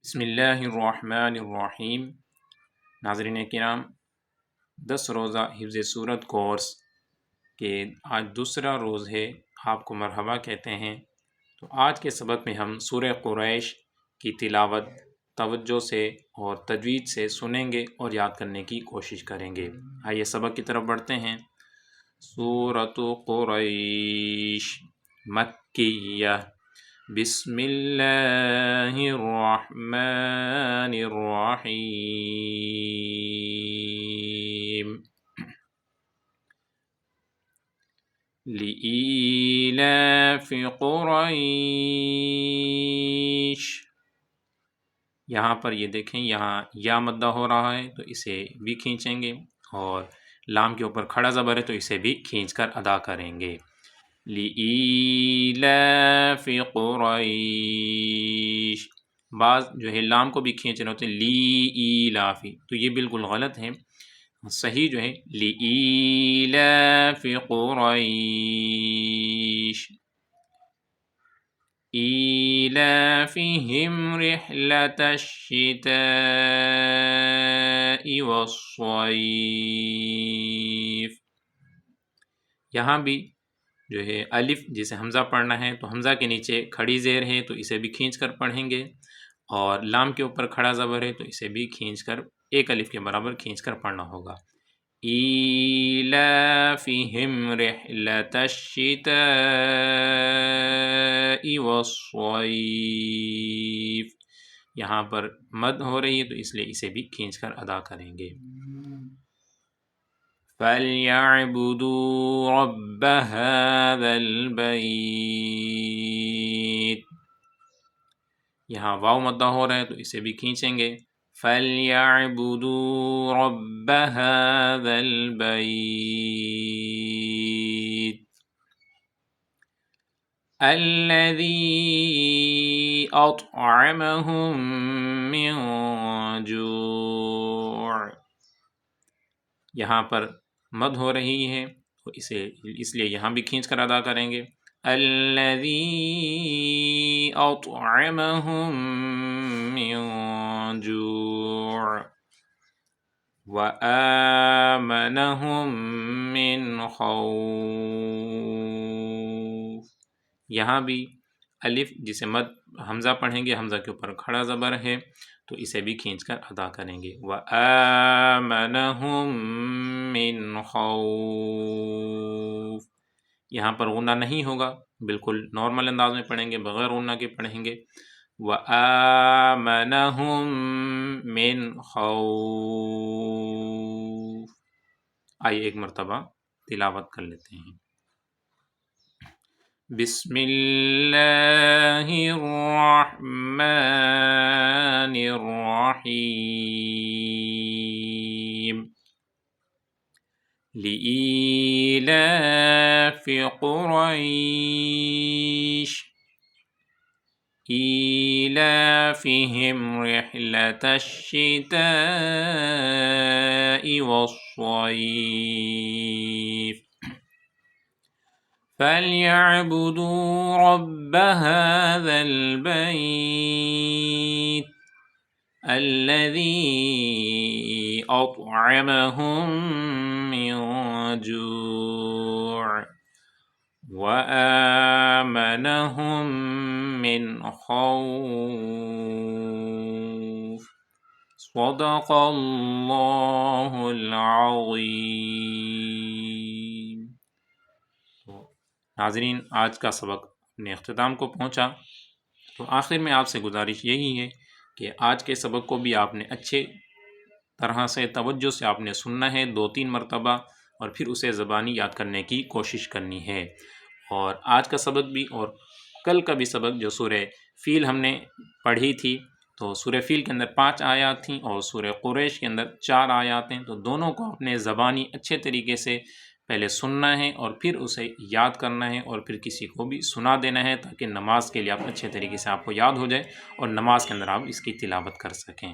بسم اللہ الرحمن الرحیم۔ ناظرین کرام، 10 روزہ حفظ سورت کورس کے آج دوسرا روز ہے، آپ کو مرحبا کہتے ہیں۔ تو آج کے سبق میں ہم سورہ قریش کی تلاوت توجہ سے اور تجوید سے سنیں گے اور یاد کرنے کی کوشش کریں گے۔ آئیے سبق کی طرف بڑھتے ہیں۔ سورۃ قریش مکیہ، بسم اللہ الرحمن الرحیم۔ لإیلاف قریش، یہاں پر یہ دیکھیں، یہاں یا مدہ ہو رہا ہے تو اسے بھی کھینچیں گے، اور لام کے اوپر کھڑا زبر ہے تو اسے بھی کھینچ کر ادا کریں گے۔ لإیلاف قریش، بعض جو ہے لام کو بھی کھینچ رہے ہوتے ہیں، لی ایلافی، تو یہ بالکل غلط ہے۔ صحیح جو ہے لإیلاف قریش، ایلافہم رحلۃ الشتاء والصیف۔ یہاں بھی جو ہے الف جسے حمزہ پڑھنا ہے تو حمزہ کے نیچے کھڑی زیر ہے تو اسے بھی کھینچ کر پڑھیں گے، اور لام کے اوپر کھڑا زبر ہے تو اسے بھی کھینچ کر ایک الف کے برابر کھینچ کر پڑھنا ہوگا۔ ایلافہم رحلۃ الشتاء والصیف، یہاں پر مد ہو رہی ہے تو اس لیے اسے بھی کھینچ کر ادا کریں گے۔ فَلْيَعْبُدُوا رَبَّ هَذَا الْبَيْتِ، یہاں واو مدہ ہو رہا ہے تو اسے بھی کھینچیں گے۔ فَلْيَعْبُدُوا رَبَّ هَذَا الْبَيْتِ الَّذِي أَطْعَمَهُم مِّن جُوعٍ، یہاں پر مد ہو رہی ہے تو اس لیے یہاں بھی کھینچ کر ادا کریں گے۔ الَّذِي أَطْعَمَهُم مِّن جُوعٍ وَآمَنَهُم مِّن خَوْفٍ، یہاں بھی الف جسے مد حمزہ پڑھیں گے، حمزہ کے اوپر کھڑا زبر ہے تو اسے بھی کھینچ کر ادا کریں گے۔ وَآمَنَهُم مِّن خَوْفٍ، یہاں پر غنہ نہیں ہوگا، بالکل نارمل انداز میں پڑھیں گے، بغیر غنہ کے پڑھیں گے۔ وَآمَنَهُم مِّن خَوْفٍ۔ آئیے ایک مرتبہ تلاوت کر لیتے ہیں۔ بسم اللہ الرحمن الرحیم۔ لإیلاف قریش، ایلافہم رحلۃ الشتاء والصیف، فَلْيَعْبُدُوا رَبَّ هَذَا الْبَيْتِ الَّذِي أَطْعَمَهُم مِّن جُوعٍ وَآمَنَهُم مِّن خَوْفٍ۔ صدق اللہ العظیم۔ ناظرین، آج کا سبق اپنے اختتام کو پہنچا، تو آخر میں آپ سے گزارش یہی ہے کہ آج کے سبق کو بھی آپ نے اچھے طرح سے توجہ سے آپ نے سننا ہے 2-3 مرتبہ، اور پھر اسے زبانی یاد کرنے کی کوشش کرنی ہے۔ اور آج کا سبق بھی اور کل کا بھی سبق جو سورہ فیل ہم نے پڑھی تھی، تو سورہ فیل کے اندر 5 آیات تھیں اور سورہ قریش کے اندر 4 آیات ہیں، تو دونوں کو اپنے زبانی اچھے طریقے سے پہلے سننا ہے اور پھر اسے یاد کرنا ہے، اور پھر کسی کو بھی سنا دینا ہے تاکہ نماز کے لیے آپ اچھے طریقے سے آپ کو یاد ہو جائے اور نماز کے اندر آپ اس کی تلاوت کر سکیں۔